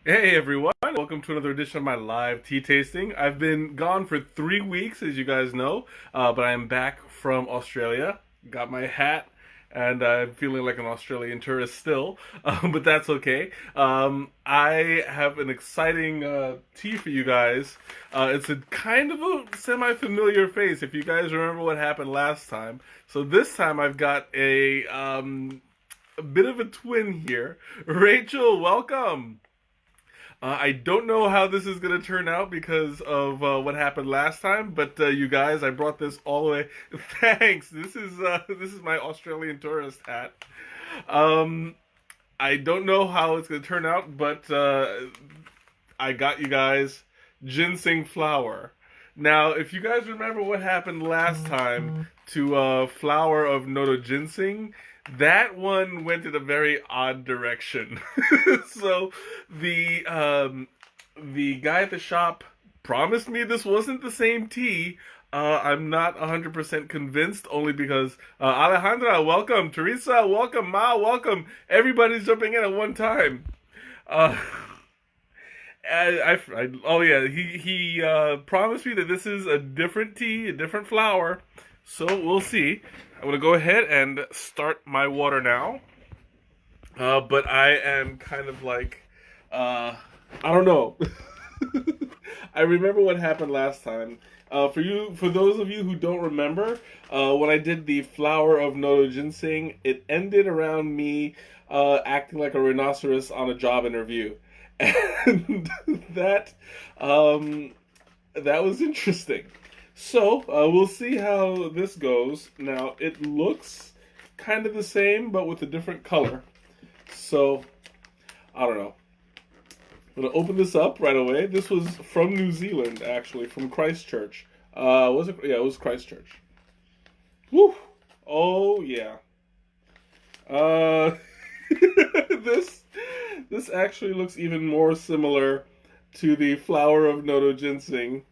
Hey everyone, welcome to another edition of my live tea tasting. I've been gone for 3 weeks, as you guys know, but I am back from Australia. Got my hat, and I'm feeling like an Australian tourist still, but that's okay. I have an exciting tea for you guys. It's a kind of a semi-familiar face, if you guys remember what happened last time. So this time I've got a bit of a twin here. Rachel, welcome. I don't know how this is going to turn out because of what happened last time, but you guys, I brought this all the way. Thanks. This is my Australian tourist hat. Um, I don't know how it's going to turn out, but I got you guys ginseng flower. Now, if you guys remember what happened last time to flower of Noto ginseng, that one went in a very odd direction. So the guy at the shop promised me this wasn't the same tea. I'm not 100% convinced, only because Alejandra, welcome. Teresa, welcome. Ma, welcome. Everybody's jumping in at one time. Uh, oh yeah, he promised me that this is a different tea, a different flower. So we'll see. I'm gonna go ahead and start my water now. But I am kind of like, I don't know. I remember what happened last time. For those of you who don't remember, when I did the flower of Noto ginseng, it ended around me acting like a rhinoceros on a job interview, and that that was interesting. So we'll see how this goes. Now it looks kind of the same, but with a different color. So I don't know. I'm gonna open this up right away. This was from New Zealand, actually, from Christchurch. Was it? Yeah, it was Christchurch. Woo! Oh yeah. Uh, this this actually looks even more similar to the flower of Noto ginseng.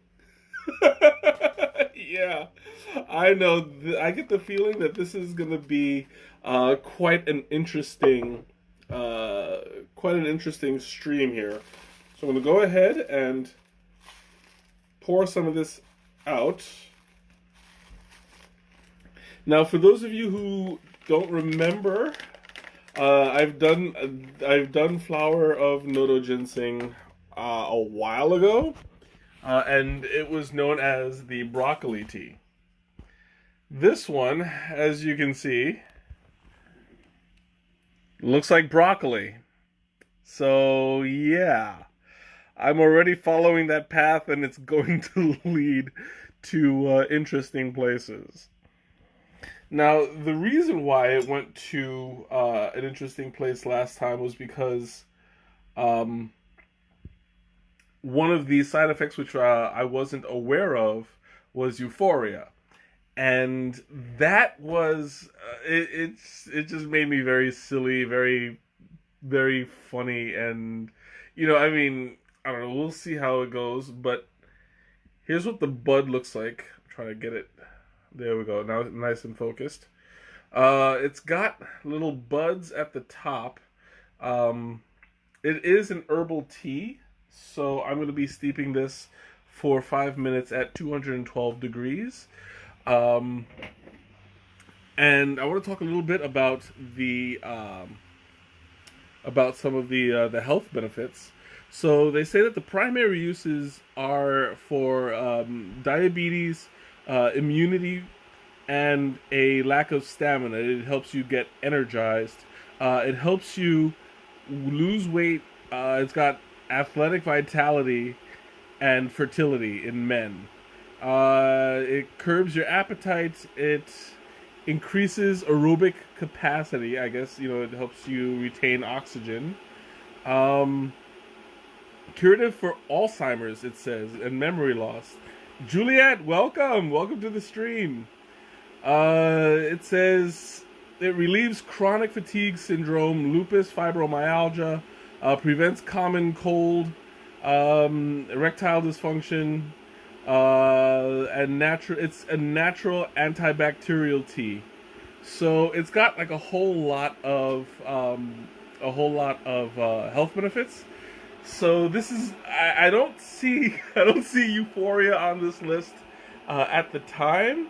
Yeah, I know. I get the feeling that this is gonna be quite an interesting, uh, quite an interesting stream here. So I'm gonna go ahead and pour some of this out. Now, for those of you who don't remember, I've done flower of Noto ginseng a while ago, and it was known as the broccoli tea. This one, as you can see, looks like broccoli. So yeah, I'm already following that path, and it's going to lead to interesting places. Now, the reason why it went to an interesting place last time was because um, one of the side effects which I wasn't aware of was euphoria, and that was it just made me very silly, very funny, and I mean, I don't know. We'll see how it goes, but here's what the bud looks like. I'm trying to get it. There we go. Now nice and focused. It's got little buds at the top. It is an herbal tea, so I'm going to be steeping this for 5 minutes at 212 degrees. Um, and I want to talk a little bit about some of the health benefits. So they say that the primary uses are for diabetes, immunity, and a lack of stamina. It helps you get energized. It helps you lose weight. It's got athletic vitality and fertility in men. It curbs your appetite. It increases aerobic capacity. I guess it helps you retain oxygen. Um, Curative for Alzheimer's, it says, and memory loss. Juliet, welcome to the stream. It says it relieves chronic fatigue syndrome, lupus, fibromyalgia, prevents common cold, erectile dysfunction, and natural. It's a natural antibacterial tea, so it's got like a whole lot of health benefits. So this is I don't see I don't see Euphoria on this list at the time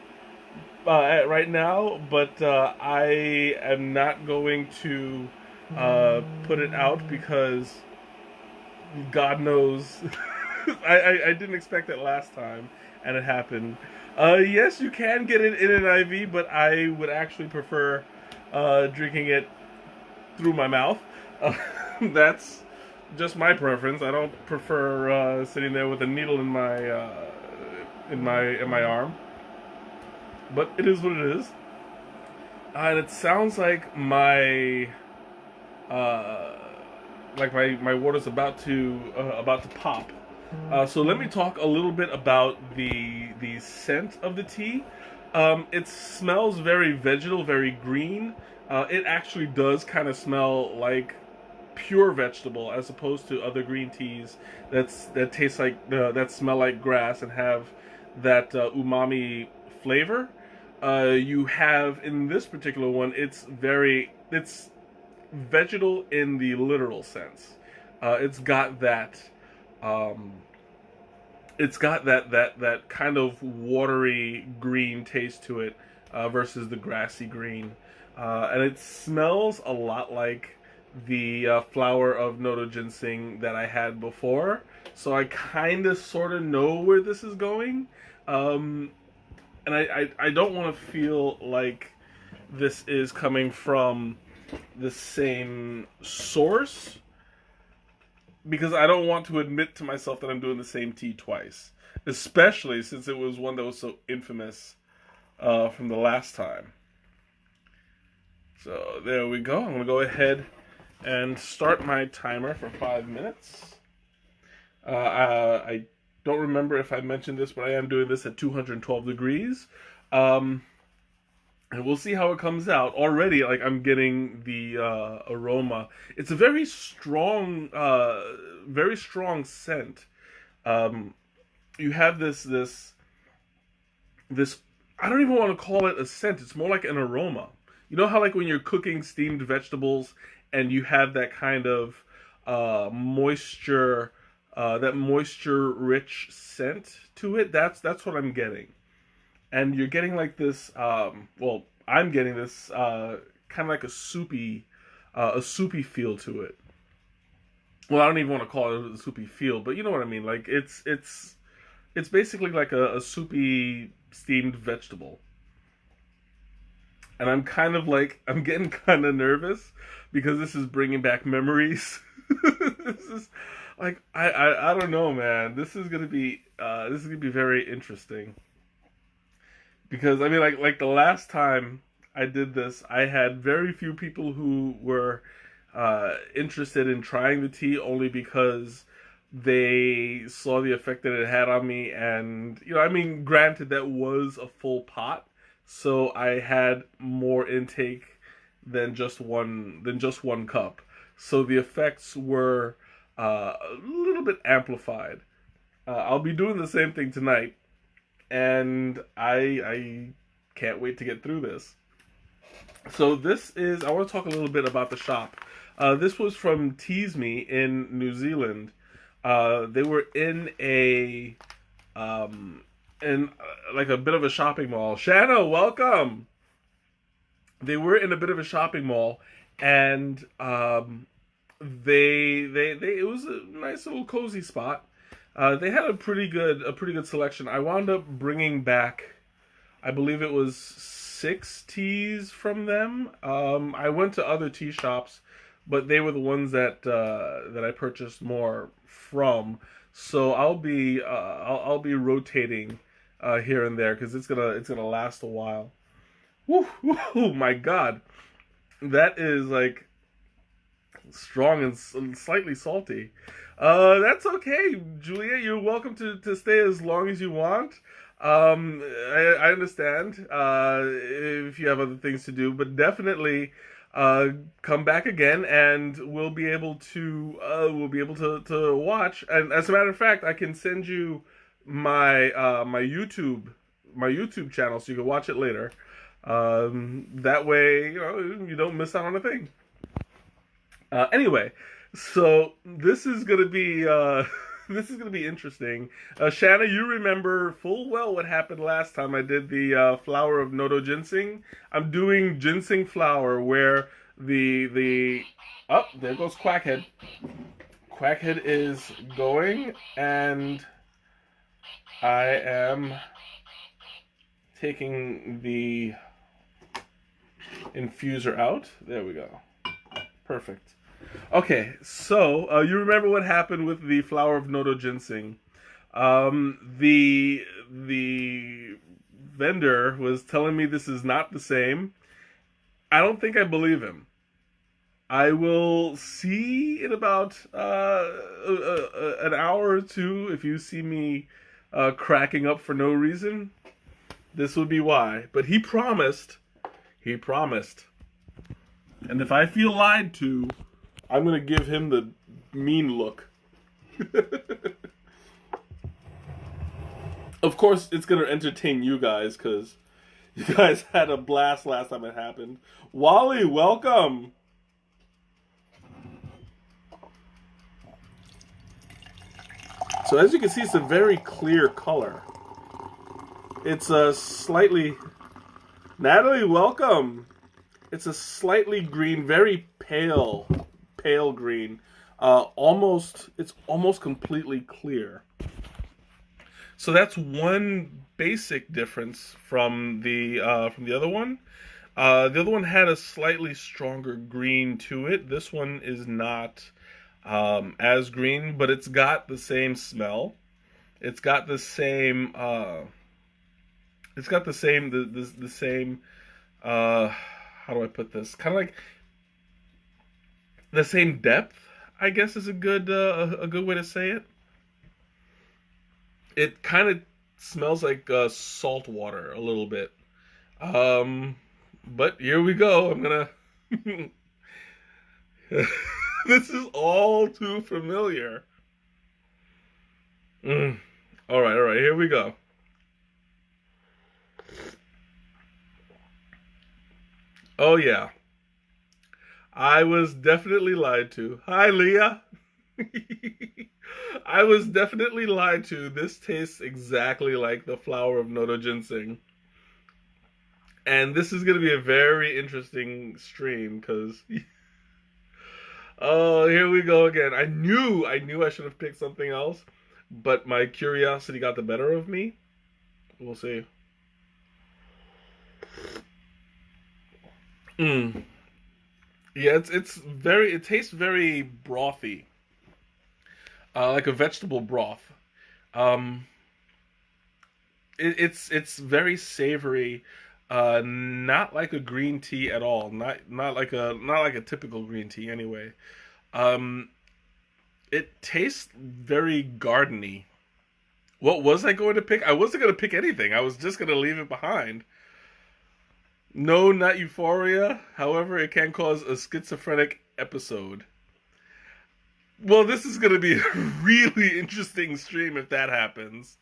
right now, but I am not going to put it out because God knows I didn't expect it last time and it happened. Yes, you can get it in an IV, but I would actually prefer drinking it through my mouth. That's just my preference. I don't prefer sitting there with a needle in my arm. But it is what it is. And it sounds uh, like my water's about to pop. So let me talk a little bit about the scent of the tea. It smells very vegetal, very green. It actually does kind of smell like pure vegetable, as opposed to other green teas that taste like that smell like grass and have that umami flavor. You have in this particular one, it's vegetal in the literal sense. It's got that. Um, it's got that kind of watery green taste to it versus the grassy green, and it smells a lot like the flower of Noto Ginseng that I had before. So I kind of sort of know where this is going, and I don't want to feel like this is coming from the same source, because I don't want to admit to myself that I'm doing the same tea twice, especially since it was one that was so infamous from the last time. So there we go. I'm going to go ahead and start my timer for 5 minutes. I don't remember if I mentioned this, but I am doing this at 212 degrees. And we'll see how it comes out. Already, like, I'm getting the aroma. It's a very strong scent. You have this. I don't even want to call it a scent. It's more like an aroma. You know how, like, when you're cooking steamed vegetables and you have that kind of moisture, that moisture-rich scent to it. That's what I'm getting. And you're getting like this. Well, I'm getting this kind of like a soupy feel to it. Well, I don't even want to call it a soupy feel, but you know what I mean. Like it's basically like a soupy steamed vegetable. And I'm kind of like I'm getting kind of nervous because this is bringing back memories. This is like I don't know, man. This is gonna be very interesting. Because I mean, like the last time I did this, I had very few people who were interested in trying the tea, only because they saw the effect that it had on me. And I mean, granted, that was a full pot, so I had more intake than just one cup. So the effects were a little bit amplified. I'll be doing the same thing tonight, and I can't wait to get through this. So I want to talk a little bit about the shop. This was from Tease Me in New Zealand. They were in like a bit of a shopping mall. Shanna, welcome. They were in a bit of a shopping mall, and they it was a nice little cozy spot. They had a pretty good selection. I wound up bringing back, I believe it was 6 teas from them. I went to other tea shops, but they were the ones that I purchased more from. So I'll be rotating here and there, because it's gonna last a while. Woo, woo, my God, that is like strong and slightly salty. That's okay, Julia. You're welcome to stay as long as you want. I understand if you have other things to do, but definitely come back again, and we'll be able to watch. And as a matter of fact, I can send you my YouTube channel so you can watch it later. That way, you don't miss out on a thing. Anyway, So this is gonna be this is gonna be interesting. Shanna, you remember full well what happened last time I did the flower of Nodo ginseng. I'm doing ginseng flower where the oh, there goes Quackhead. Quackhead is going, and I am taking the infuser out. There we go. Perfect. Okay, so you remember what happened with the flower of Nodo ginseng? The vendor was telling me this is not the same. I don't think I believe him. I will see in about an hour or two if you see me cracking up for no reason. This would be why. But he promised. He promised. And if I feel lied to, I'm going to give him the mean look. Of course, it's going to entertain you guys because you guys had a blast last time it happened. Wally, welcome. So as you can see, it's a very clear color. It's a slightly... Natalie, welcome. It's a slightly green, very pale green. It's almost completely clear. So that's one basic difference from the other one. The other one had a slightly stronger green to it. This one is not as green, but it's got the same smell. It's got the same. It's got the same. The same. How do I put this? Kind of like the same depth, I guess, is a good way to say it. It kind of smells like salt water a little bit. But here we go. I'm gonna. This is all too familiar. All right. Here we go. Oh yeah. I was definitely lied to. Hi, Leah. I was definitely lied to. This tastes exactly like the flower of Nodo ginseng. And this is going to be a very interesting stream because... Oh, here we go again. I knew I should have picked something else, but my curiosity got the better of me. We'll see. Yeah, it tastes very brothy. Like a vegetable broth. Um, it's very savory, not like a green tea at all. Not like a typical green tea anyway. Um, it tastes very gardeny. What was I going to pick? I wasn't going to pick anything. I was just going to leave it behind. No, not euphoria. However, it can cause a schizophrenic episode. Well, this is going to be a really interesting stream if that happens.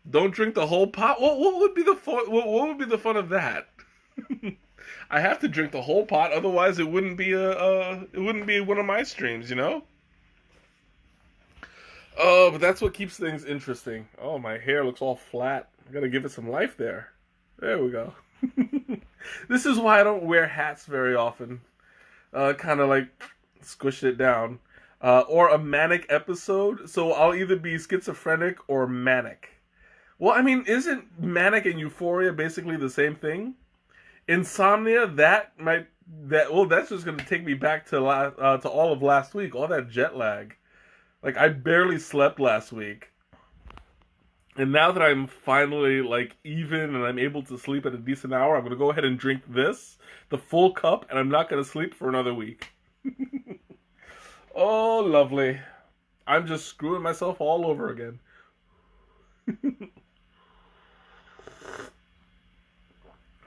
Don't drink the whole pot. What would be the fun? What would be the fun of that? I have to drink the whole pot, otherwise it wouldn't be it wouldn't be one of my streams, you know. Oh, but that's what keeps things interesting. Oh, my hair looks all flat. I gotta give it some life there. There we go. This is why I don't wear hats very often. Kind of like squish it down. Or a manic episode, so I'll either be schizophrenic or manic. Well, I mean, isn't manic and euphoria basically the same thing? Insomnia, that's just going to take me back to all of last week, all that jet lag. Like, I barely slept last week. And now that I'm finally, like, even and I'm able to sleep at a decent hour, I'm going to go ahead and drink this, the full cup, and I'm not going to sleep for another week. Oh, lovely. I'm just screwing myself all over again.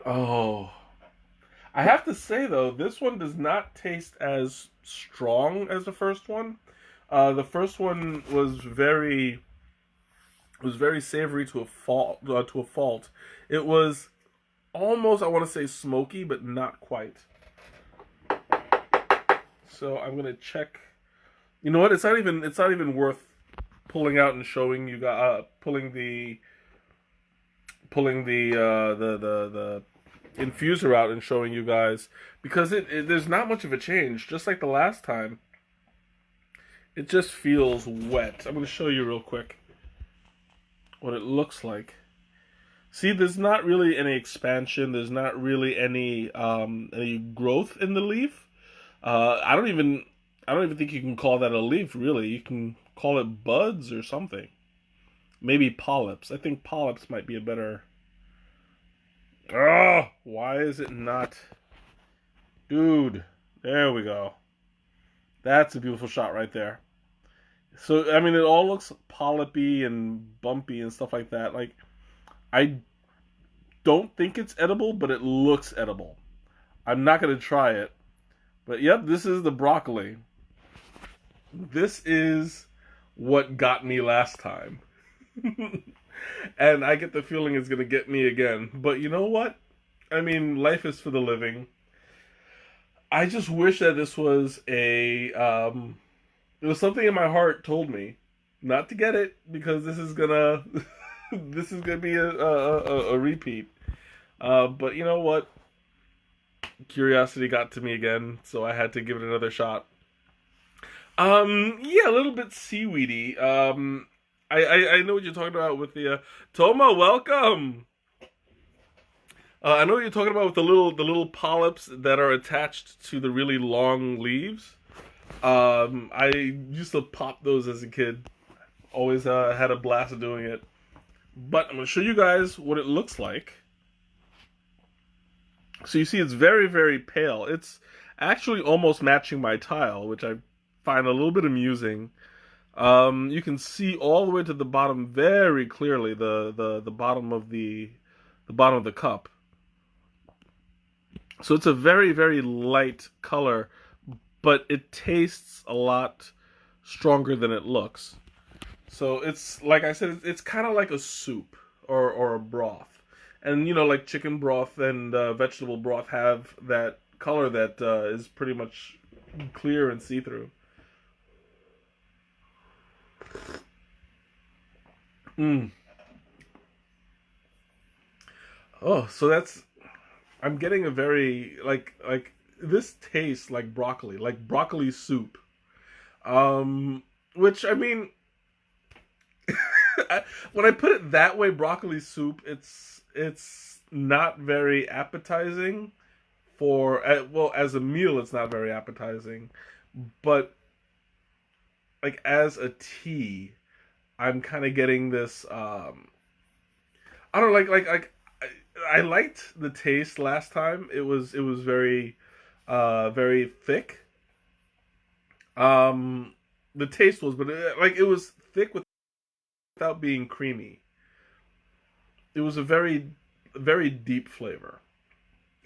Oh. I have to say, though, this one does not taste as strong as the first one. The first one was very savory to a fault. It was almost, I want to say, smoky, but not quite. So I'm going to check You know what? It's not even worth pulling out and showing you guys, pulling the infuser out and showing you guys, because there's not much of a change. Just like the last time, it just feels wet. I'm going to show you real quick what it looks like. See, there's not really any expansion. There's not really any growth in the leaf. I don't even think you can call that a leaf. Really, you can call it buds or something. Maybe polyps. I think polyps might be a better. Oh, why is it not? Dude, there we go. That's a beautiful shot right there. So, I mean, it all looks polypy and bumpy and stuff like that. Like, I don't think it's edible, but it looks edible. I'm not going to try it. But, yep, this is the broccoli. This is what got me last time. And I get the feeling it's going to get me again. But you know what? I mean, life is for the living. I just wish that this was it was something in my heart told me not to get it, because this is gonna this is gonna be a repeat. But you know what? Curiosity got to me again, so I had to give it another shot. Yeah, a little bit seaweedy. I know what you're talking about with the Toma. Welcome. I know what you're talking about with the little polyps that are attached to the really long leaves. I used to pop those as a kid. Always had a blast doing it. But I'm going to show you guys what it looks like. So you see it's very, very pale. It's actually almost matching my tile, which I find a little bit amusing. You can see all the way to the bottom very clearly, the bottom of the bottom of the cup. So it's a very, very light color, but it tastes a lot stronger than it looks. So it's, like I said, it's kind of like a soup or a broth. And, you know, like chicken broth and vegetable broth have that color that is pretty much clear and see-through. Mm. Oh, so that's... I'm getting a very, like, this tastes like broccoli soup. Which, I mean, when I put it that way, broccoli soup, it's not very appetizing for, well, as a meal, it's not very appetizing, but like as a tea, I'm kind of getting this, I don't know, I liked the taste last time. It was very very thick. The taste was, but it was thick without being creamy. It was a very deep flavor.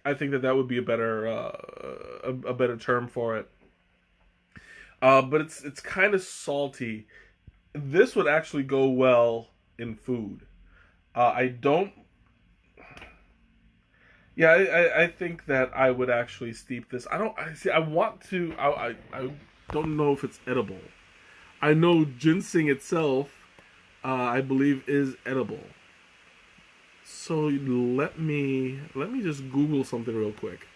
I think that would be a better a better term for it. But it's kind of salty. This would actually go well in food. I don't. Yeah, I think that I would actually steep this. I don't. I see. I want to. I don't know if it's edible. I know ginseng itself, I believe, is edible. So let me just Google something real quick.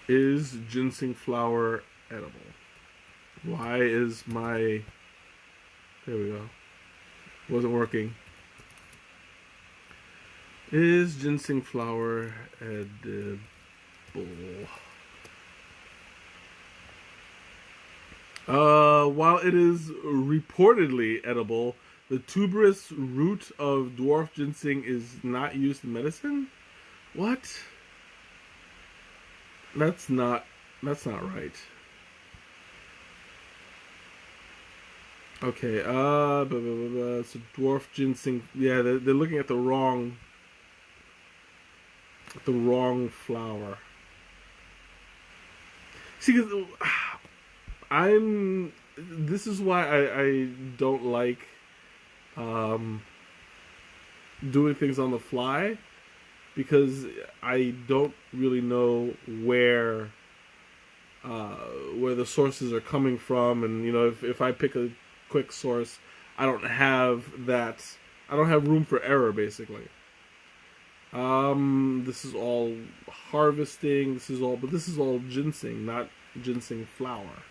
Is ginseng flower edible? Why is my... There we go. Wasn't working. Is ginseng flower edible? While it is reportedly edible, the tuberous root of dwarf ginseng is not used in medicine? What? That's not right. Okay, so dwarf ginseng, yeah, they're looking at the wrong flower. See, this is why I don't like doing things on the fly, because I don't really know where the sources are coming from, and if I pick a quick source, I don't have that. I don't have room for error, basically. This is all harvesting. This is all ginseng, not ginseng flower.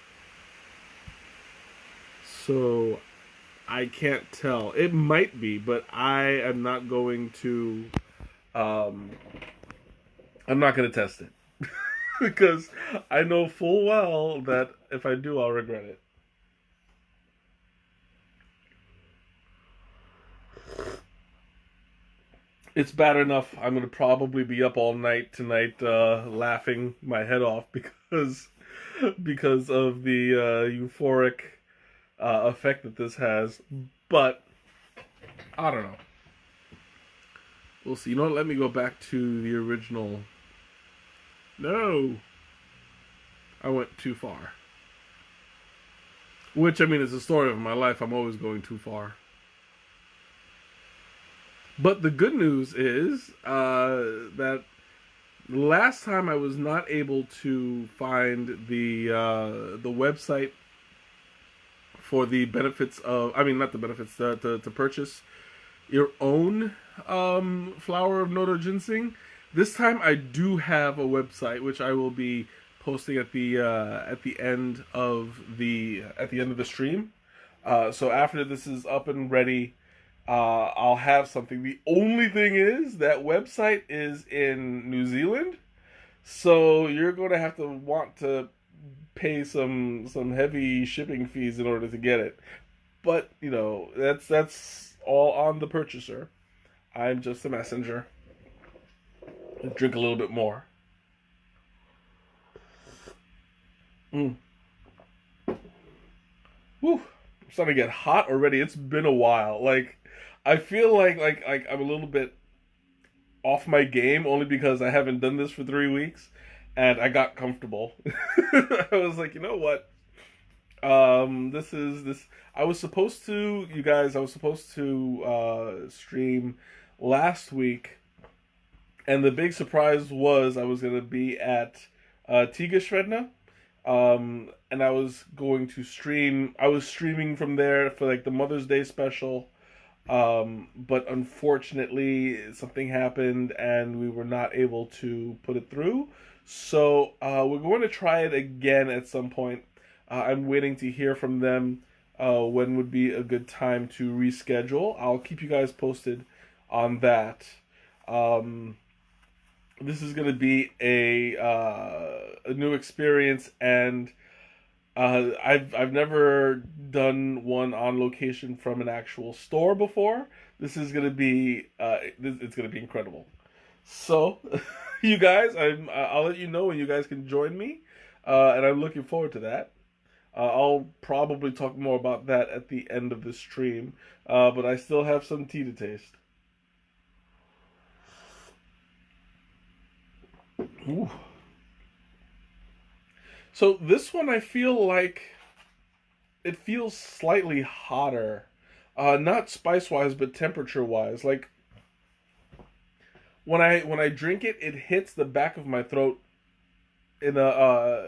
So I can't tell. It might be, but I am not going to. I'm not going to test it because I know full well that if I do, I'll regret it. It's bad enough I'm going to probably be up all night tonight laughing my head off because of the euphoric effect that this has. But I don't know. We'll see. You know what? Let me go back to the original. No. I went too far. Which, I mean, it's the story of my life. I'm always going too far. But the good news is that last time I was not able to find the website for the benefits of, I mean, not the benefits, to purchase your own flower of Noto ginseng. This time I do have a website, which I will be posting at the end of the stream. So after this is up and ready, I'll have something. The only thing is that website is in New Zealand, so you're going to have to want to pay some heavy shipping fees in order to get it. But that's all on the purchaser. I'm just a messenger. Drink a little bit more. Woo. I'm starting to get hot already. It's been a while. Like, I feel like I'm a little bit off my game only because I haven't done this for 3 weeks, and I got comfortable. I was like, you know what? This. I was supposed to, you guys. I was supposed to stream last week, and the big surprise was I was gonna be at Tigershredna. And I was going to stream. I was streaming from there for like the Mother's Day special. But unfortunately, something happened and we were not able to put it through. So we're going to try it again at some point. I'm waiting to hear from them when would be a good time to reschedule. I'll keep you guys posted on that. This is going to be a new experience, and I've never done one on location from an actual store before. This is going to be it's going to be incredible. So, you guys, I'll let you know when you guys can join me, and I'm looking forward to that. I'll probably talk more about that at the end of the stream, but I still have some tea to taste. Ooh. So this one, I feel like it feels slightly hotter, not spice wise, but temperature wise. Like when I drink it, it hits the back of my throat in a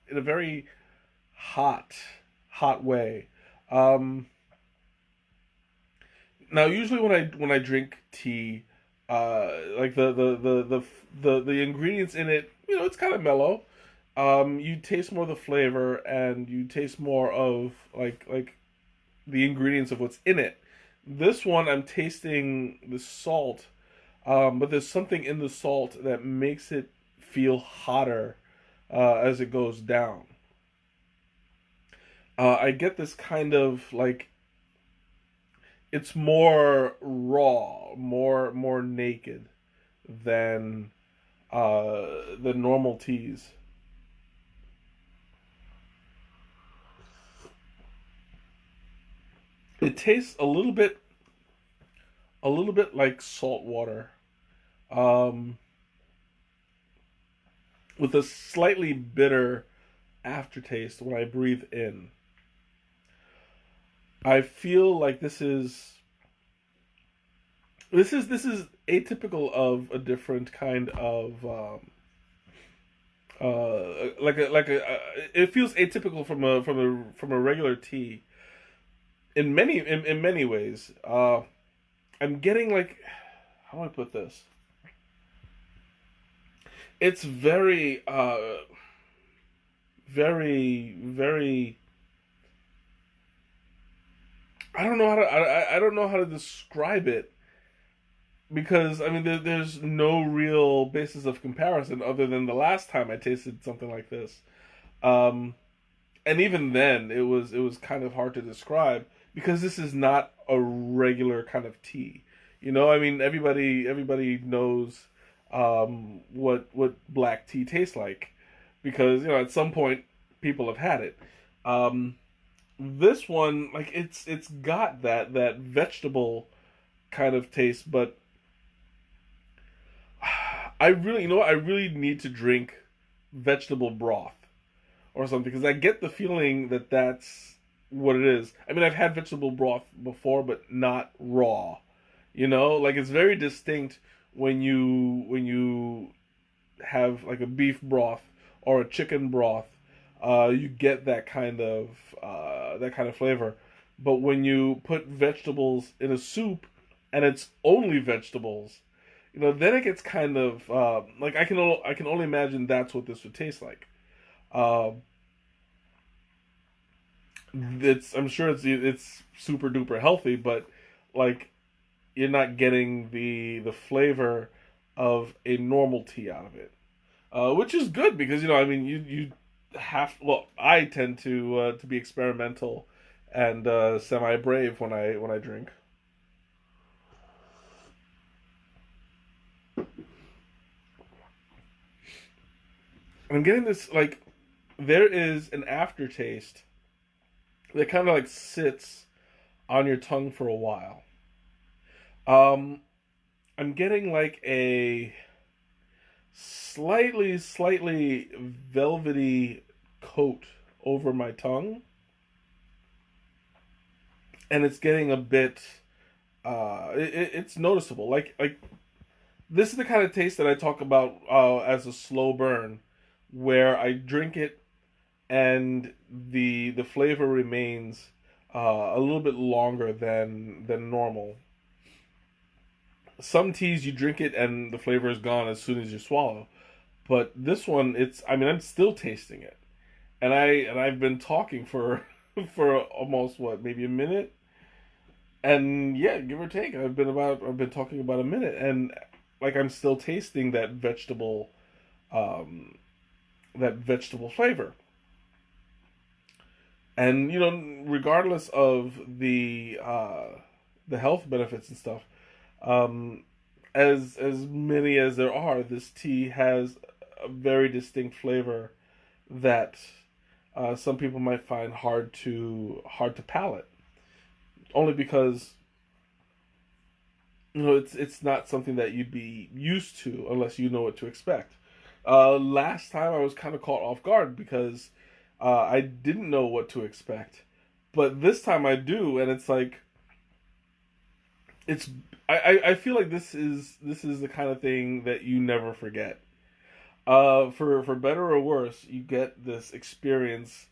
very hot way. Now usually when I drink tea, like the ingredients in it, it's kind of mellow. You taste more of the flavor and you taste more of like the ingredients of what's in it. This one I'm tasting the salt, but there's something in the salt that makes it feel hotter as it goes down. I get this kind of like it's more raw, more naked than the normal teas. It tastes a little bit like salt water, um, with a slightly bitter aftertaste when I breathe in. I feel like this is This is atypical of a different kind of it feels atypical from a regular tea in many ways. I'm getting like, how do I put this? It's very very. I don't know how to describe it, because I mean there's no real basis of comparison other than the last time I tasted something like this. Um, and even then it was kind of hard to describe, because this is not a regular kind of tea. I mean, everybody knows what black tea tastes like, because at some point people have had it. Um, this one, like, it's got that vegetable kind of taste, but I really, I really need to drink vegetable broth or something, because I get the feeling that that's what it is. I mean, I've had vegetable broth before, but not raw. Like, it's very distinct when you have like a beef broth or a chicken broth. You get that kind of flavor. But when you put vegetables in a soup and it's only vegetables, then it gets kind of like, I can only imagine that's what this would taste like. Uh, I'm sure it's super duper healthy, but like, you're not getting the flavor of a normal tea out of it, which is good, because I mean, you have, well, I tend to be experimental and semi brave when I drink. I'm getting this, like, there is an aftertaste that kind of like sits on your tongue for a while. Um, I'm getting like a slightly velvety coat over my tongue, and it's getting a bit. It's noticeable. Like, this is the kind of taste that I talk about as a slow burn, where I drink it and the flavor remains a little bit longer than normal. Some teas, you drink it and the flavor is gone as soon as you swallow, but this one, it's, I mean, I'm still tasting it, and I've been talking for for almost, what, maybe a minute, and yeah, give or take, I've been talking about a minute, and like, I'm still tasting um that vegetable flavor. And regardless of the health benefits and stuff, um, as many as there are, this tea has a very distinct flavor that some people might find hard to palate, only because it's not something that you'd be used to unless you know what to expect. Last time I was kind of caught off guard, because I didn't know what to expect, but this time I do, and it's like, it's I feel like this is the kind of thing that you never forget. For better or worse, you get this experience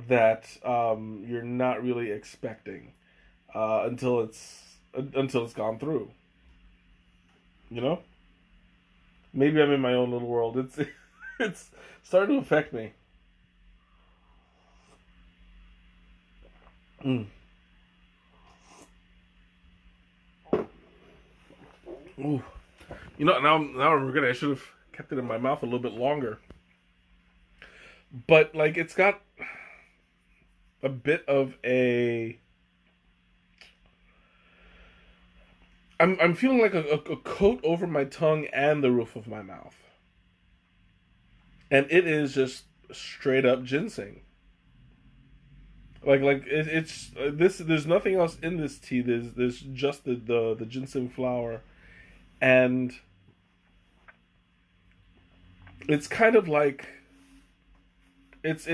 that you're not really expecting until it's gone through. You know, maybe I'm in my own little world. It's starting to affect me. Mm. Ooh. Now I'm regretting. I should have kept it in my mouth a little bit longer. But like, it's got a bit of a. I'm feeling like a coat over my tongue and the roof of my mouth, and it is just straight up ginseng. Like it's this. There's nothing else in this tea. There's just the ginseng flower, and it's kind of like, it's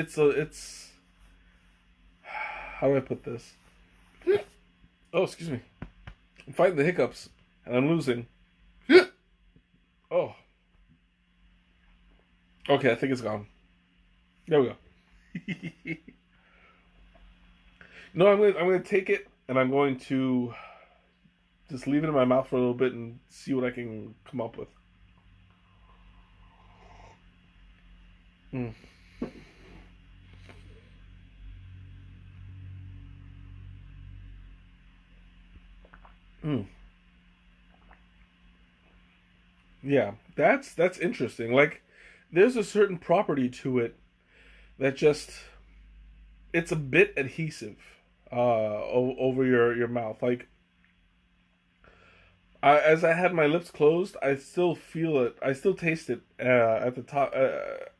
how do I put this? Oh, excuse me. I'm fighting the hiccups. and I'm losing. Oh, okay. I think it's gone. There we go. No, I'm gonna take it and I'm going to just leave it in my mouth for a little bit and see what I can come up with. Mm. Mm. Yeah, that's interesting. Like, there's a certain property to it that just it's a bit adhesive over your mouth. Like, as I had my lips closed, I still feel it. I still taste it at the top,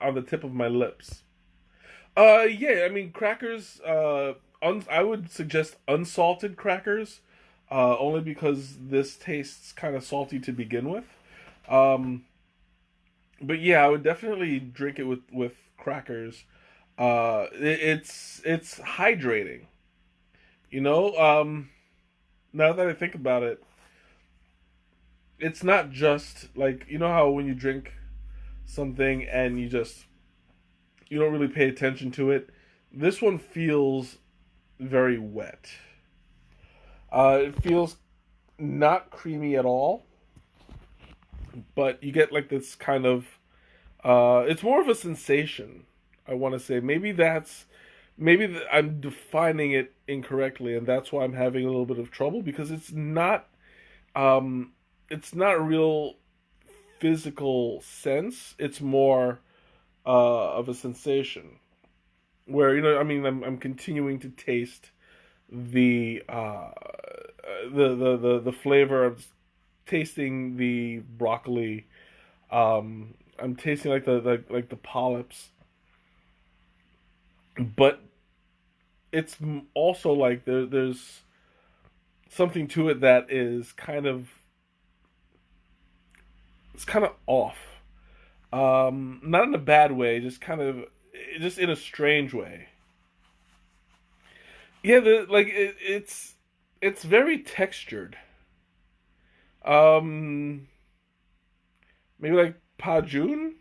on the tip of my lips. Yeah. I mean, crackers. I would suggest unsalted crackers, only because this tastes kind of salty to begin with. Um, but yeah, I would definitely drink it with crackers. It's hydrating. You know. Now that I think about it, it's not just like how when you drink something and you don't really pay attention to it. This one feels very wet. It feels not creamy at all, but you get like this kind of. It's more of a sensation. I want to say maybe I'm defining it incorrectly, and that's why I'm having a little bit of trouble because um, it's not a real physical sense. It's more of a sensation where I mean, I'm continuing to taste the the flavor of tasting the broccoli. I'm tasting like the polyps, but it's also like there's something to it that is kind of off. Not in a bad way, just in a strange way. Yeah, it's very textured. Um, Maybe like Pajun.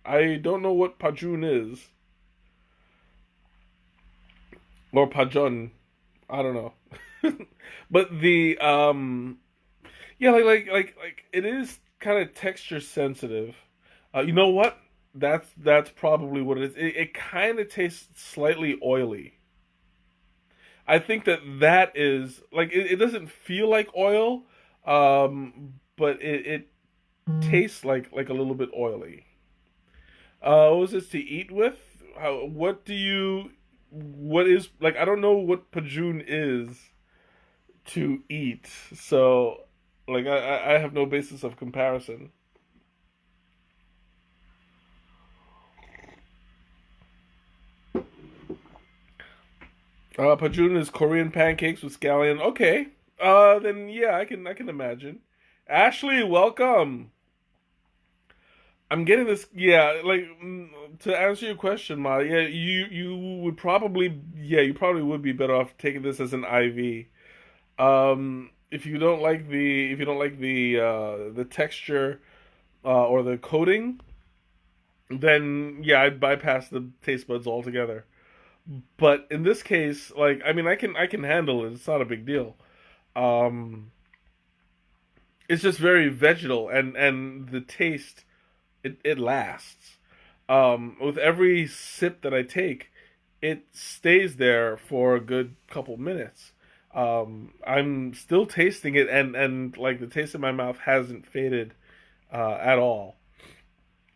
I don't know what Pajun is or Pajon. I don't know, but yeah, like it is kind of texture sensitive. You know what? That's probably what it is. It kind of tastes slightly oily. I think that is like it doesn't feel like oil, but it tastes like a little bit oily. What was this to eat with? What do you? What is like? I don't know what pajun is to eat, so like I have no basis of comparison. Pajun is Korean pancakes with scallion. Okay. Then yeah, I can imagine. Ashley, welcome. I'm getting this. Yeah, like to answer your question, Ma. Yeah, you probably would be better off taking this as an IV. If you don't like the texture or the coating, then yeah, I'd bypass the taste buds altogether. But in this case, like I mean, I can handle it. It's not a big deal. Um, it's just very vegetal, and the taste it lasts. With every sip that I take, it stays there for a good couple minutes. I'm still tasting it, and like the taste in my mouth hasn't faded at all.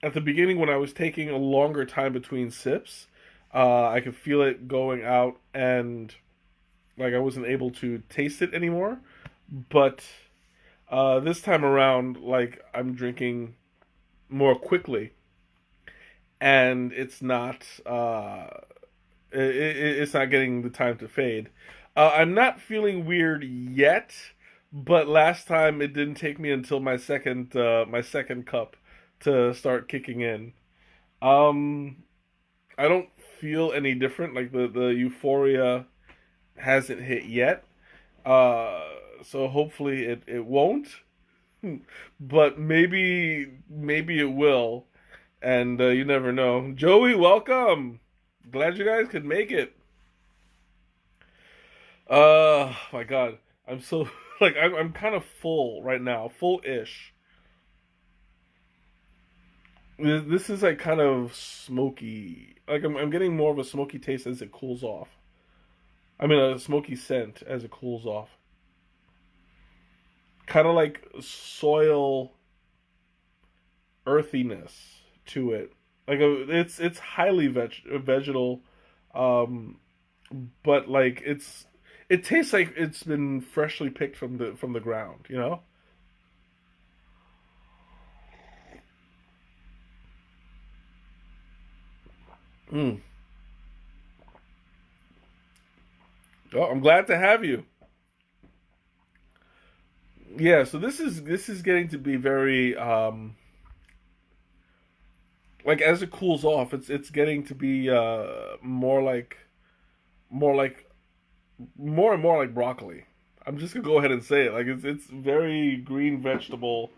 At the beginning, when I was taking a longer time between sips, I could feel it going out, and like I wasn't able to taste it anymore. But this time around, like I'm drinking more quickly, and it's not getting the time to fade. I'm not feeling weird yet, but last time it didn't take me until my second cup to start kicking in. Um, I don't feel any different. Like the euphoria hasn't hit yet. Uh, so hopefully it won't. but maybe it will, and you never know. Joey, welcome. Glad you guys could make it. My God, I'm so like I'm kind of full right now, full-ish. This is like kind of smoky. Like I'm getting more of a smoky taste as it cools off. I mean, a smoky scent as it cools off. Kind of like soil earthiness to it. It's highly vegetal, um, but like it tastes like it's been freshly picked from the ground. You know. Mm. Oh, I'm glad to have you. Yeah. So this is getting to be very like as it cools off, it's getting to be more like more and more like broccoli. I'm just gonna go ahead and say it. Like it's very green vegetable,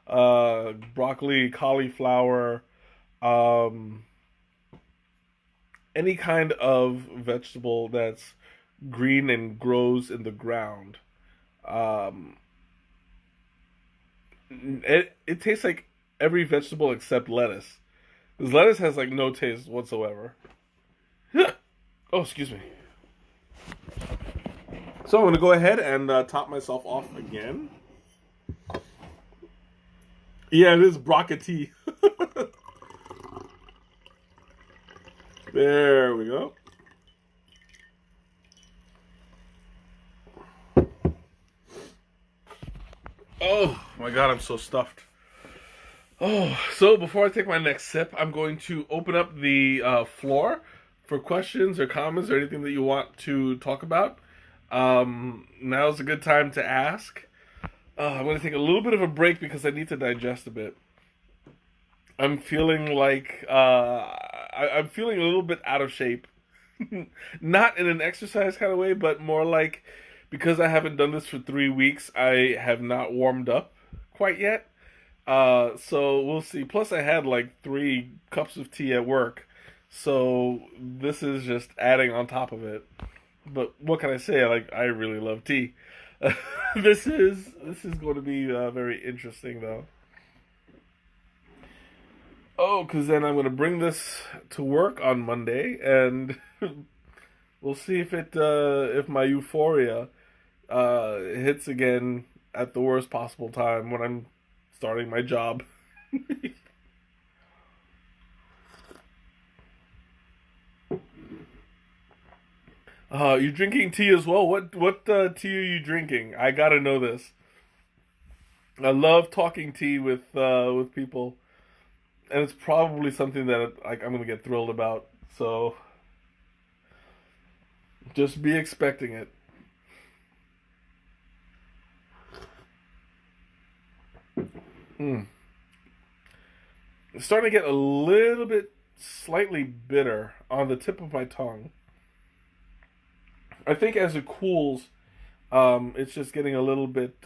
broccoli, cauliflower, um, any kind of vegetable that's green and grows in the ground. Um, it tastes like every vegetable except lettuce. Because lettuce has like no taste whatsoever. Oh, excuse me. So I'm gonna go ahead and top myself off again. Yeah, it is Braca tea. There we go. Oh my God, I'm so stuffed. Oh, so before I take my next sip, I'm going to open up the floor for questions or comments or anything that you want to talk about. Now's a good time to ask. I'm going to take a little bit of a break because I need to digest a bit. I'm feeling like I'm feeling a little bit out of shape. Not in an exercise kind of way, but more like because I haven't done this for 3 weeks, I have not warmed up quite yet. So we'll see. Plus, I had like 3 cups of tea at work, so this is just adding on top of it. But what can I say? Like, I really love tea. This is going to be very interesting, though. Oh, because then I'm going to bring this to work on Monday, and we'll see if my euphoria hits again at the worst possible time when I'm starting my job. You're drinking tea as well. What tea are you drinking? I gotta know this. I love talking tea with people, and it's probably something that like I'm gonna get thrilled about. So just be expecting it. Mm. It's starting to get a little bit slightly bitter on the tip of my tongue. I think as it cools, it's just getting a little bit.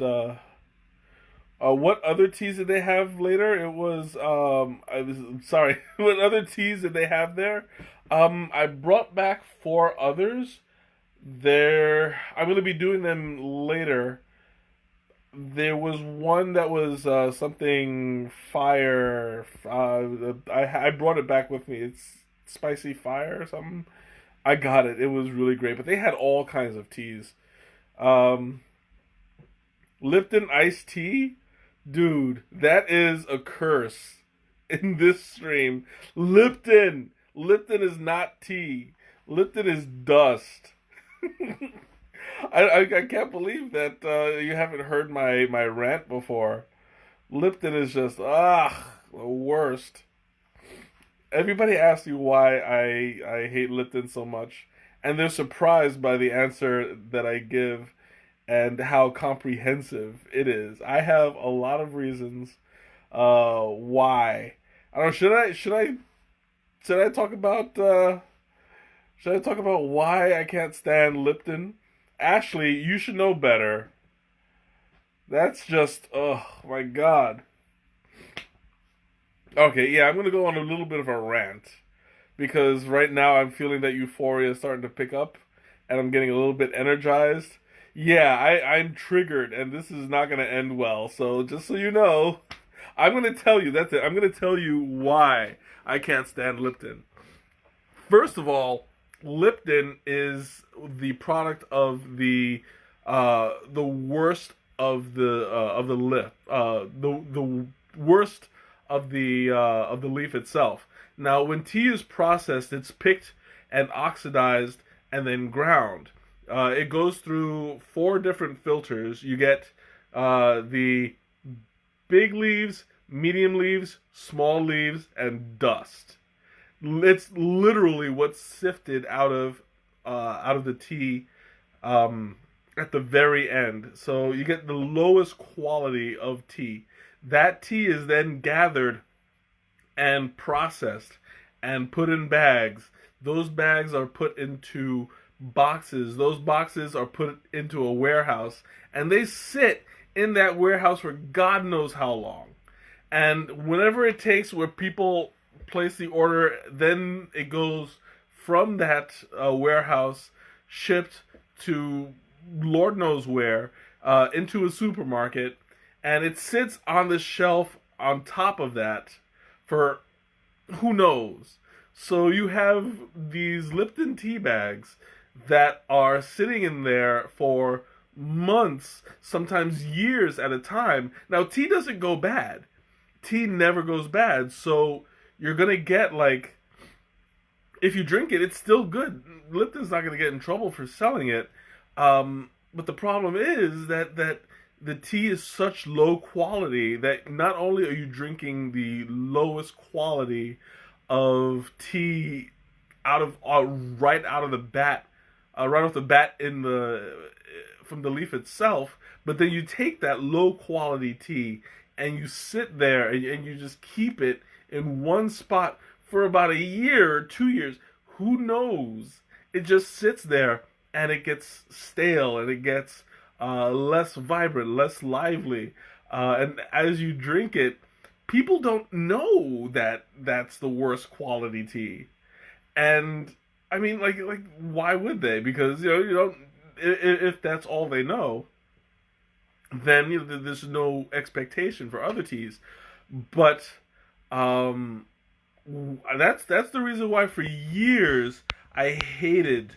What other teas did they have later? It was I was sorry. What other teas did they have there? I brought back 4 others. There, I'm going to be doing them later. There was one that was something fire. I brought it back with me. It's spicy fire or something. I got it. It was really great. But they had all kinds of teas. Um, Lipton iced tea, dude. That is a curse in this stream. Lipton is not tea. Lipton is dust. I can't believe that you haven't heard my rant before. Lipton is just the worst. Everybody asks you why I hate Lipton so much, and they're surprised by the answer that I give and how comprehensive it is. I have a lot of reasons why. I don't know. Should I talk about should I talk about why I can't stand Lipton? Ashley, you should know better. That's just, oh my god. Okay, yeah, I'm gonna go on a little bit of a rant because right now I'm feeling that euphoria is starting to pick up, and I'm getting a little bit energized. Yeah, I'm triggered, and this is not gonna end well. So just so you know, I'm gonna tell you that's it. I'm gonna tell you why I can't stand Lipton. First of all, Lipton is the product of the worst of the lip the worst of the leaf itself. Now, when tea is processed, it's picked and oxidized and then ground. It goes through four different filters. You get the big leaves, medium leaves, small leaves, and dust. It's literally what's sifted out of the tea um, at the very end. So you get the lowest quality of tea. That tea is then gathered and processed and put in bags. Those bags are put into boxes. Those boxes are put into a warehouse, and they sit in that warehouse for God knows how long. And whenever it takes, where people place the order, then it goes from that warehouse, shipped to Lord knows where, into a supermarket, and it sits on the shelf on top of that for who knows. So you have these Lipton tea bags that are sitting in there for months, sometimes years at a time. Now, tea doesn't go bad. Tea never goes bad. So you're going to get, like, if you drink it, it's still good. Lipton's not going to get in trouble for selling it. But the problem is that the tea is such low quality that not only are you drinking the lowest quality of tea out of right out of the bat, right off the bat in the from the leaf itself, but then you take that low quality tea and you sit there and you just keep it in one spot for about a year or 2 years. Who knows? It just sits there and it gets stale and it gets less vibrant, less lively. And as you drink it, people don't know that that's the worst quality tea. And I mean, like, why would they? Because you don't. If that's all they know, then there's no expectation for other teas. But um, that's the reason why for years I hated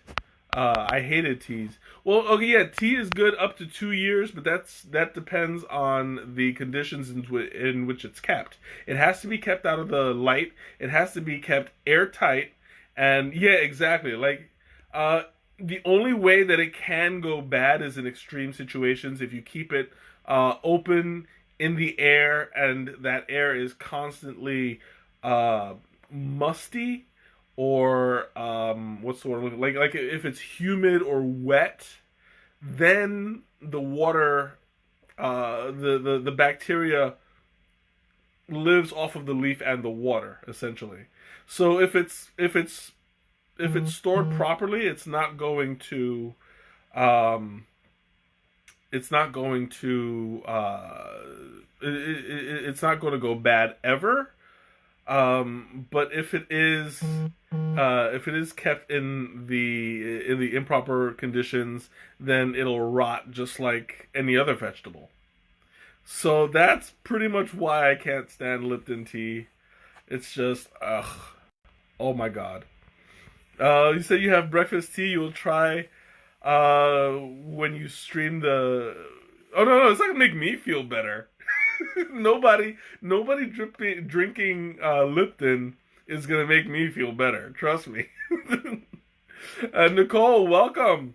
teas. Well, okay, yeah, tea is good up to 2 years, but that depends on the conditions in which it's kept. It has to be kept out of the light. It has to be kept airtight, and yeah, exactly. Like, the only way that it can go bad is in extreme situations. If you keep it open in the air, and that air is constantly musty, or what's the word, like if it's humid or wet, then the water, the bacteria lives off of the leaf and the water essentially. So if it's stored properly, um, it's not going to it's not going to go bad ever. But if it is kept in the improper conditions, then it'll rot just like any other vegetable. So that's pretty much why I can't stand Lipton tea. It's just, ugh, oh my god. You say you have breakfast tea. You'll try when you stream the. Oh no, no, it's not gonna make me feel better. Nobody drinking Lipton is gonna make me feel better. Trust me. Nicole, welcome.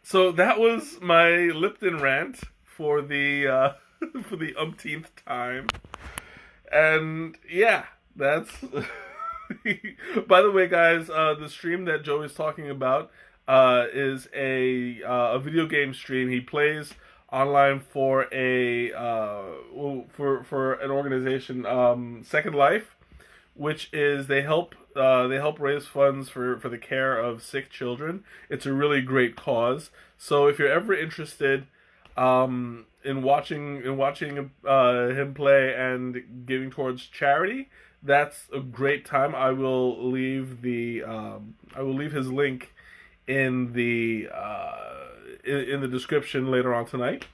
So that was my Lipton rant for the for the umpteenth time, and yeah, that's. By the way, guys, the stream that Joe is talking about is a video game stream. He plays online for a for an organization, Second Life, which is they help raise funds for the care of sick children. It's a really great cause. So if you're ever interested, in watching him play and giving towards charity. That's a great time. I will leave his link in the description later on tonight.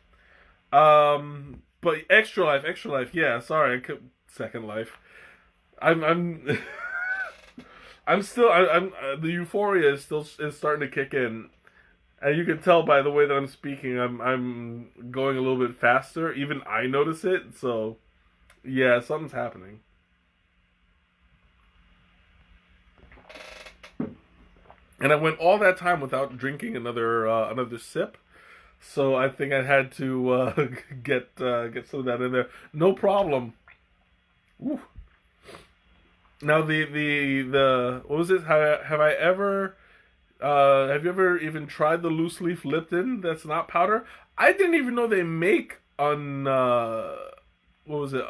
But Extra Life, yeah. Sorry, Second Life. I'm I'm still I'm the euphoria is starting to kick in, and you can tell by the way that I'm speaking. I'm going a little bit faster. Even I notice it. So yeah, something's happening. And I went all that time without drinking another sip. So I think I had to get some of that in there. No problem. Ooh. Now the what was it? Have you ever even tried the loose leaf Lipton? That's not powder. I didn't even know they make what was it?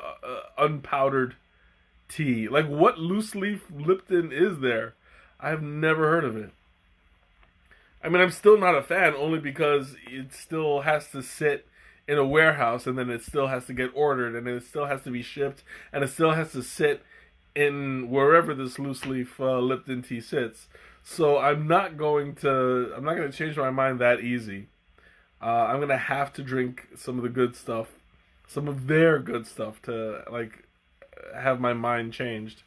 Unpowdered tea. Like, what loose leaf Lipton is there? I've never heard of it. I mean, I'm still not a fan, only because it still has to sit in a warehouse, and then it still has to get ordered, and then it still has to be shipped, and it still has to sit in wherever this loose leaf Lipton tea sits. So I'm not going to change my mind that easy. I'm going to have to drink some of the good stuff, some of their good stuff, to like have my mind changed.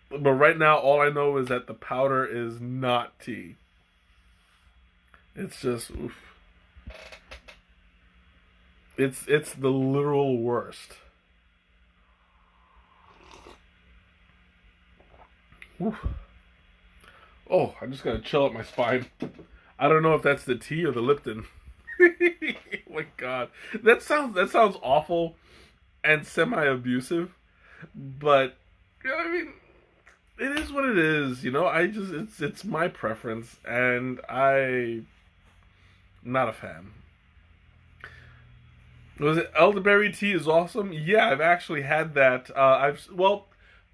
But right now, all I know is that the powder is not tea. It's just, oof. It's the literal worst. Oof. Oh, I just gotta chill up my spine. I don't know if that's the tea or the Lipton. Oh my God, that sounds awful and semi-abusive, but you know, I mean, it is what it is. You know, it's my preference, and I'm not a fan. Was it elderberry tea is awesome? Yeah, I've actually had that.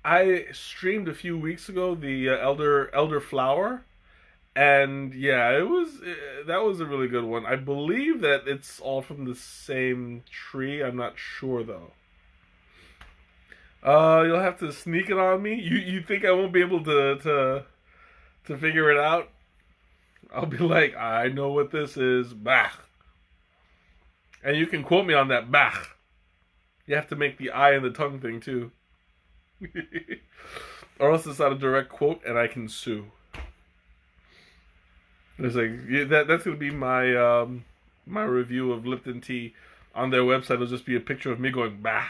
I streamed a few weeks ago the elder flower, and yeah, that was a really good one. I believe that it's all from the same tree. I'm not sure though. You'll have to sneak it on me. You think I won't be able to figure it out? I'll be like, I know what this is. Bah. And you can quote me on that. Bah. You have to make the eye and the tongue thing too. Or else it's not a direct quote and I can sue. There's like, yeah, that's gonna be my review of Lipton tea on their website. It'll just be a picture of me going bah.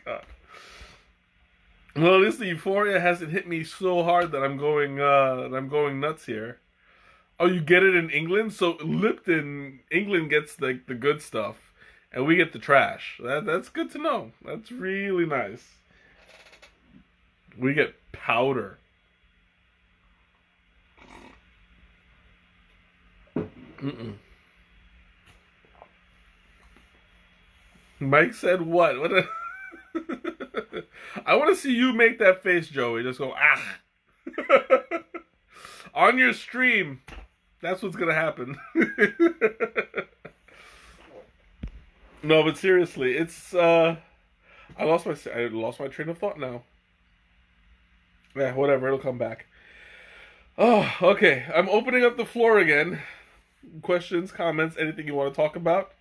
God. Well, at least the euphoria hasn't hit me so hard that I'm going nuts here. Oh, you get it in England? So Lipton, England gets like the good stuff, and we get the trash. That's good to know. That's really nice. We get powder. Mm-mm. Mike said what? What? I want to see you make that face, Joey. Just go ah on your stream. That's what's gonna happen. No, but seriously, it's I lost my train of thought now. Yeah, whatever, it'll come back. Oh, okay. I'm opening up the floor again. Questions, comments, anything you want to talk about?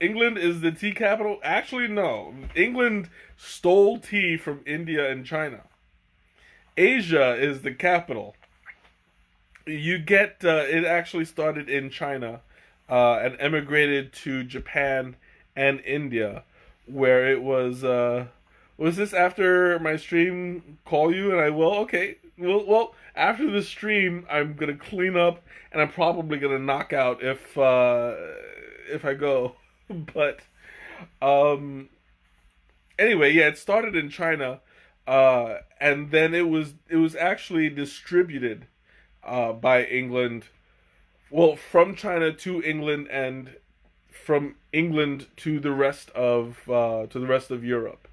England is the tea capital? Actually, no. England stole tea from India and China. Asia is the capital. You get it actually started in China and emigrated to Japan and India, where it was. Was this after my stream? Call you and I will. Okay. Well, after the stream, I'm gonna clean up and I'm probably gonna knock out if I go. But anyway, yeah, it started in China, and then it was actually distributed by England. Well, from China to England, and from England to the rest of Europe,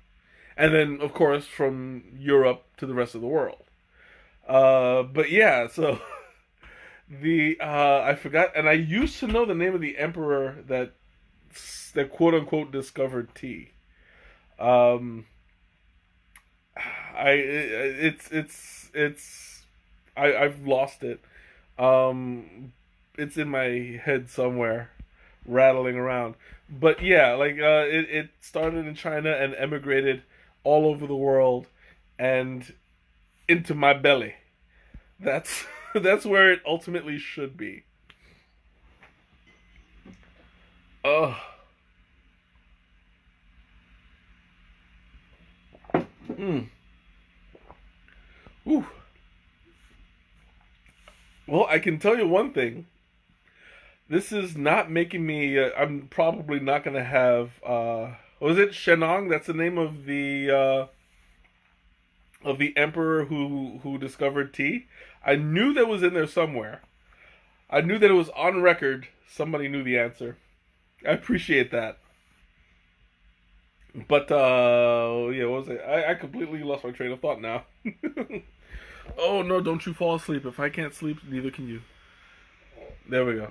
and then of course from Europe to the rest of the world. But yeah, so The I forgot, and I used to know the name of the emperor that quote unquote discovered tea. Um, it's I've lost it. It's in my head somewhere, rattling around. But yeah, it started in China and emigrated all over the world, and into my belly. That's that's where it ultimately should be. Oh, mm. Whew. Well, I can tell you one thing. This is not making me. I'm probably not going to have. Was it Shenong? That's the name of the emperor who discovered tea. I knew that was in there somewhere. I knew that it was on record. Somebody knew the answer. I appreciate that. But yeah, what was it? I completely lost my train of thought now. Oh no! Don't you fall asleep. If I can't sleep, neither can you. There we go.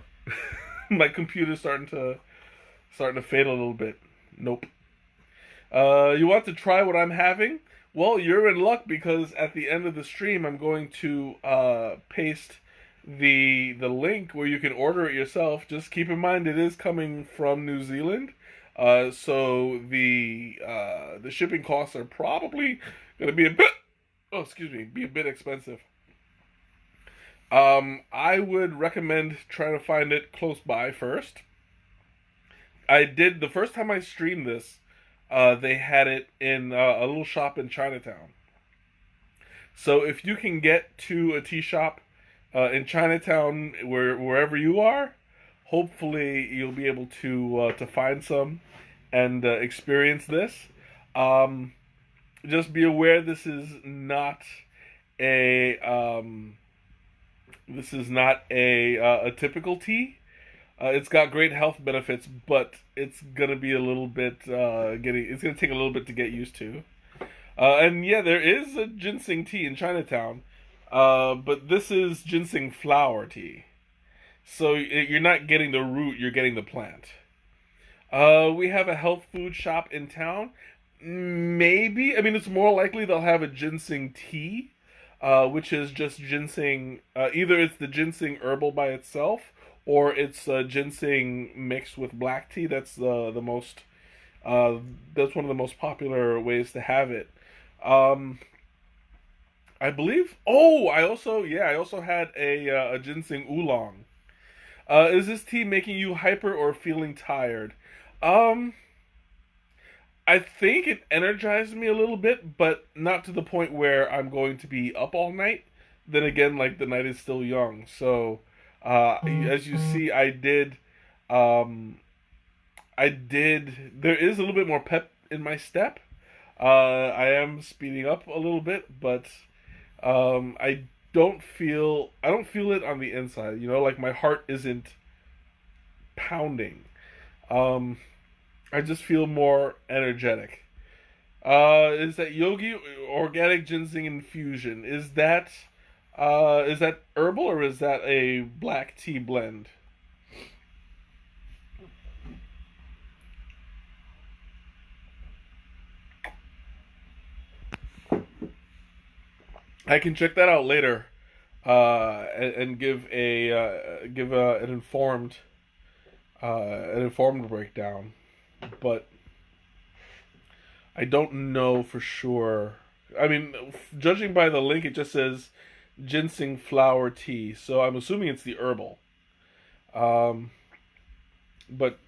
My computer's starting to fade a little bit. Nope. You want to try what I'm having? Well, you're in luck because at the end of the stream, I'm going to paste the link where you can order it yourself. Just keep in mind it is coming from New Zealand, so the shipping costs are probably going to be a bit. Oh, excuse me, be a bit expensive. I would recommend trying to find it close by first. I did the first time I streamed this. They had it in a little shop in Chinatown. So if you can get to a tea shop in Chinatown, wherever you are, hopefully you'll be able to find some and experience this. Um, just be aware a this is not a typical tea. It's got great health benefits, but it's gonna be a little bit getting. It's gonna take a little bit to get used to. And yeah, there is a ginseng tea in Chinatown, but this is ginseng flower tea. So you're not getting the root; you're getting the plant. We have a health food shop in town. Maybe, I mean, it's more likely they'll have a ginseng tea, which is just ginseng. Either it's the ginseng herbal by itself, or it's ginseng mixed with black tea. The most. That's one of the most popular ways to have it. Um, I believe. Oh, I also had a ginseng oolong. Is this tea making you hyper or feeling tired? Um, I think it energized me a little bit, but not to the point where I'm going to be up all night. Then again, like the night is still young, so as you see, um, I did. There is a little bit more pep in my step. I am speeding up a little bit, but I don't feel it on the inside. You know, like my heart isn't pounding. Um, I just feel more energetic. Is that Yogi Organic Ginseng Infusion? Is that herbal or is that a black tea blend? I can check that out later, and give an informed breakdown. But I don't know for sure. I mean, judging by the link, it just says ginseng flower tea, so I'm assuming it's the herbal. Um, but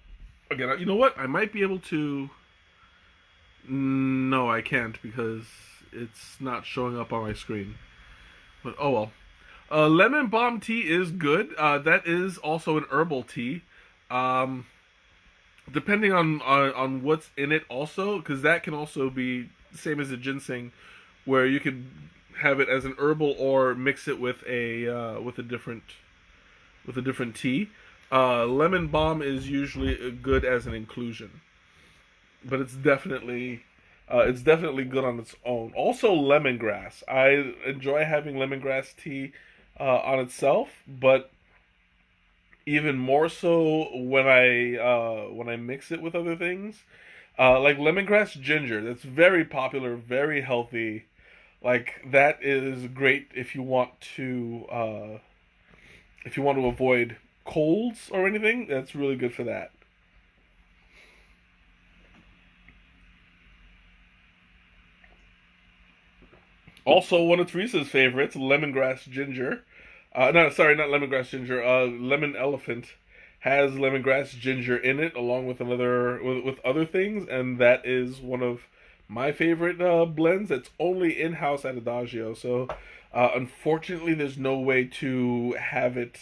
again, you know what? I might be able to. No, I can't because it's not showing up on my screen. But oh well. Lemon balm tea is good. That is also an herbal tea. Um, Depending on what's in it, also, because that can also be the same as a ginseng, where you can have it as an herbal or mix it with a different tea. Lemon balm is usually good as an inclusion, but it's definitely good on its own. Also, lemongrass. I enjoy having lemongrass tea on itself, but even more so when I mix it with other things. Like lemongrass ginger, that's very popular, very healthy. Like that is great if you want to avoid colds or anything. That's really good for that. Also, one of Teresa's favorites, lemongrass ginger. No, sorry, not lemongrass ginger. Lemon elephant has lemongrass ginger in it, along with with other things, and that is one of my favorite blends. That's only in house at Adagio. So, unfortunately, there's no way to have it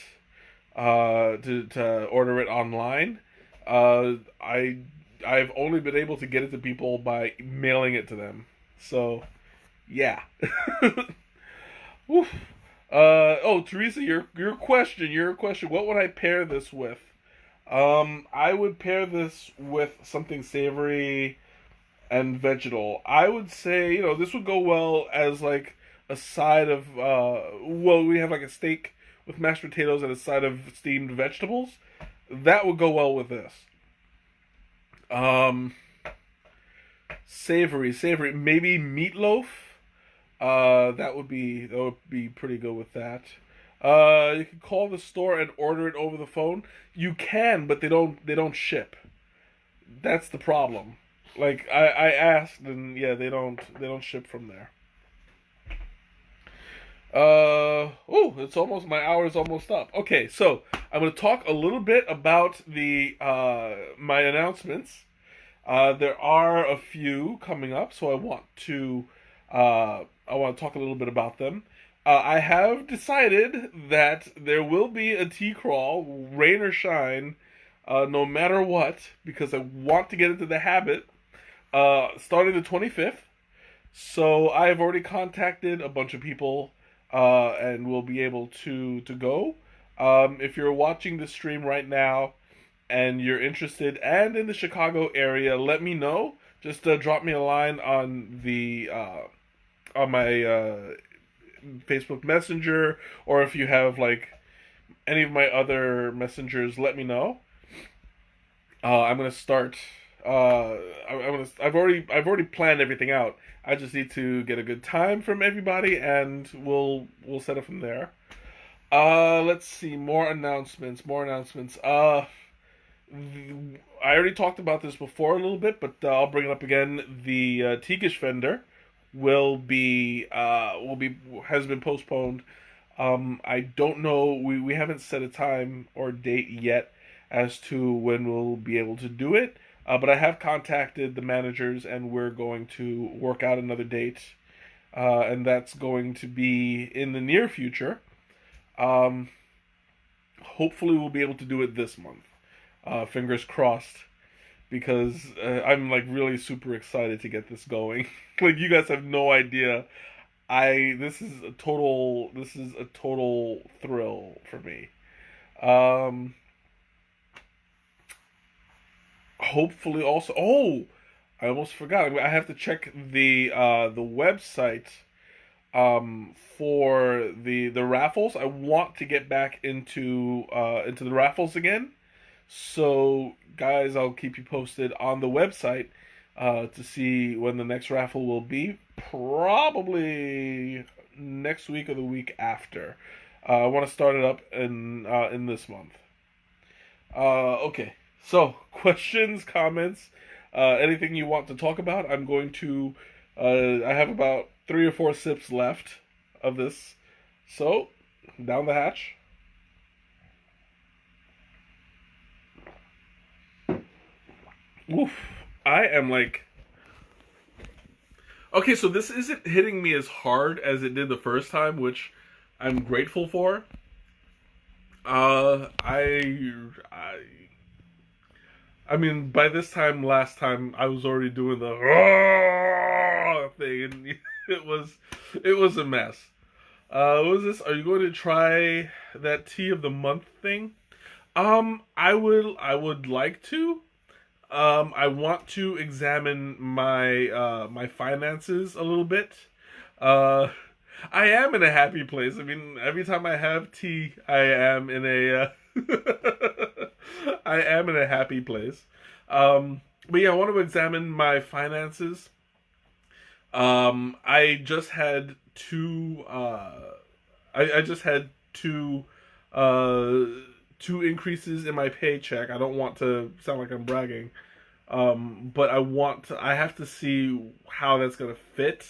to order it online. I've only been able to get it to people by mailing it to them. So yeah. Oof. Oh, Teresa, your question. What would I pair this with? I would pair this with something savory and vegetal. I would say, this would go well as like a side of well, we have like a steak with mashed potatoes and a side of steamed vegetables. That would go well with this. Um, savory, maybe meatloaf. That would be pretty good with that. You can call the store and order it over the phone. You can, but they don't ship. That's the problem. Like I asked, and yeah, they don't ship from there. Oh, it's almost my hour is almost up. Okay, so I'm gonna talk a little bit about the my announcements. There are a few coming up, so I want to talk a little bit about them. I have decided that there will be a tea crawl, rain or shine, no matter what, because I want to get into the habit. Starting the 25th, so I've already contacted a bunch of people, and will be able to go. If you're watching the stream right now and you're interested and in the Chicago area, let me know. Just drop me a line on my Facebook Messenger, or if you have like any of my other messengers, let me know. I'm gonna start. I've already planned everything out. I just need to get a good time from everybody, and we'll set it from there. Let's see, more announcements. More announcements. I already talked about this before a little bit, but I'll bring it up again. The Teakish vendor will be has been postponed. I don't know. We haven't set a time or date yet as to when we'll be able to do it. But I have contacted the managers, and we're going to work out another date, and that's going to be in the near future. Um, Hopefully, we'll be able to do it this month. Fingers crossed, because I'm like really super excited to get this going. Like you guys have no idea. I this is a total thrill for me. Um, Hopefully also. Oh, I almost forgot. I have to check the website for the raffles. I want to get back into the raffles again. So, guys, I'll keep you posted on the website to see when the next raffle will be. Probably next week or the week after. I want to start it up in this month. Okay. So, questions, comments, anything you want to talk about? I'm going to. I have about 3 or 4 sips left of this. So, down the hatch. Oof. I am like. Okay, so this isn't hitting me as hard as it did the first time, which I'm grateful for. I mean, by this time, last time, I was already doing the thing, and it was a mess. What was this? Are you going to try that tea of the month thing? I would like to. I want to examine my finances a little bit. Uh, I am in a happy place. I mean, every time I have tea, I am in a I am in a happy place. But yeah, I want to examine my finances. I just had two. I just had uh, two increases in my paycheck. I don't want to sound like I'm bragging, but I have to see how that's gonna fit,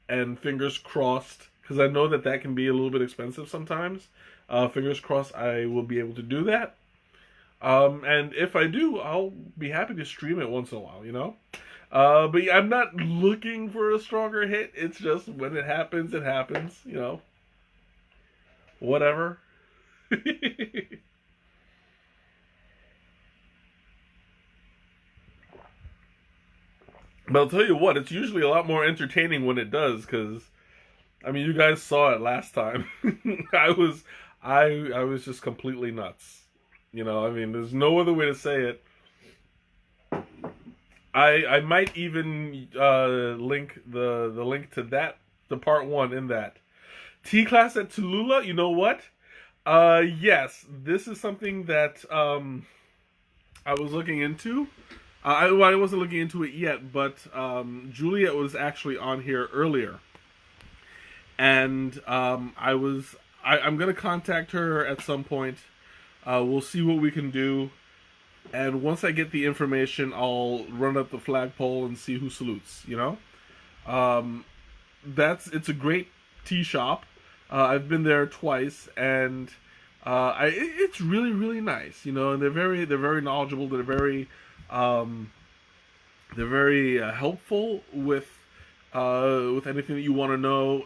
and fingers crossed, because I know that that can be a little bit expensive sometimes. Fingers crossed, I will be able to do that. And if I do, I'll be happy to stream it once in a while, you know? But yeah, I'm not looking for a stronger hit. It's just when it happens, you know? Whatever. But I'll tell you what, it's usually a lot more entertaining when it does, because, I mean, you guys saw it last time. I was, I was just completely nuts. You know, I mean, there's no other way to say it. I might even link the link to that, the part one in that tea class at Tallulah. You know what? Yes, this is something that I was looking into. I wasn't looking into it yet, but Juliet was actually on here earlier, and I'm gonna contact her at some point. We'll see what we can do. And once I get the information, I'll run up the flagpole and see who salutes. You know, um, it's a great tea shop. I've been there twice, and it's really nice. You know, and they're very knowledgeable. Um, they're very helpful with anything that you want to know.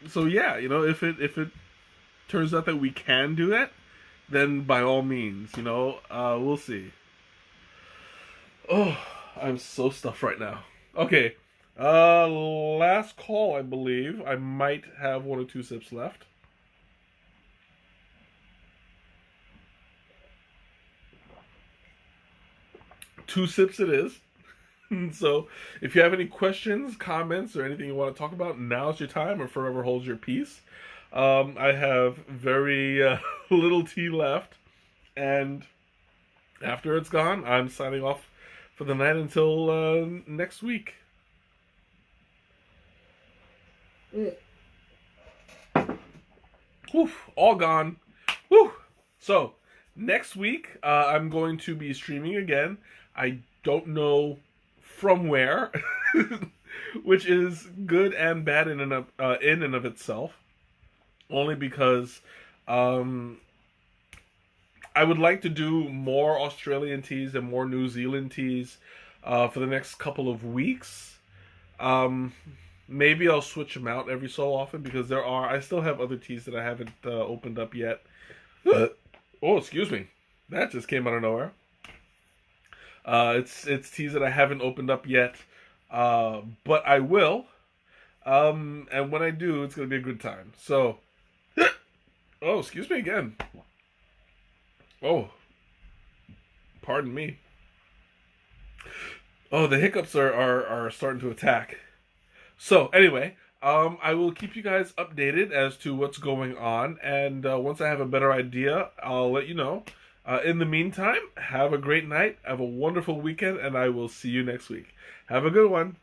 So yeah, you know, if it turns out that we can do that, then by all means, you know, we'll see. Oh, I'm so stuffed right now. Okay, last call, I believe. I might have one or two sips left. Two sips it is. So, if you have any questions, comments, or anything you want to talk about, now's your time, or forever hold your peace. I have very little tea left, and after it's gone, I'm signing off for the night until next week. Whew, all gone. Whew. So, next week, I'm going to be streaming again. I don't know from where, which is good and bad in and of itself. Only because I would like to do more Australian teas and more New Zealand teas for the next couple of weeks. Um, Maybe I'll switch them out every so often, because I still have other teas that I haven't opened up yet. Oh, excuse me. That just came out of nowhere. It's teas that I haven't opened up yet, but I will. And when I do, it's gonna be a good time. So, oh, excuse me again. Oh, pardon me. Oh, the hiccups are starting to attack. So anyway, I will keep you guys updated as to what's going on, and once I have a better idea, I'll let you know. In the meantime, have a great night, have a wonderful weekend, and I will see you next week. Have a good one.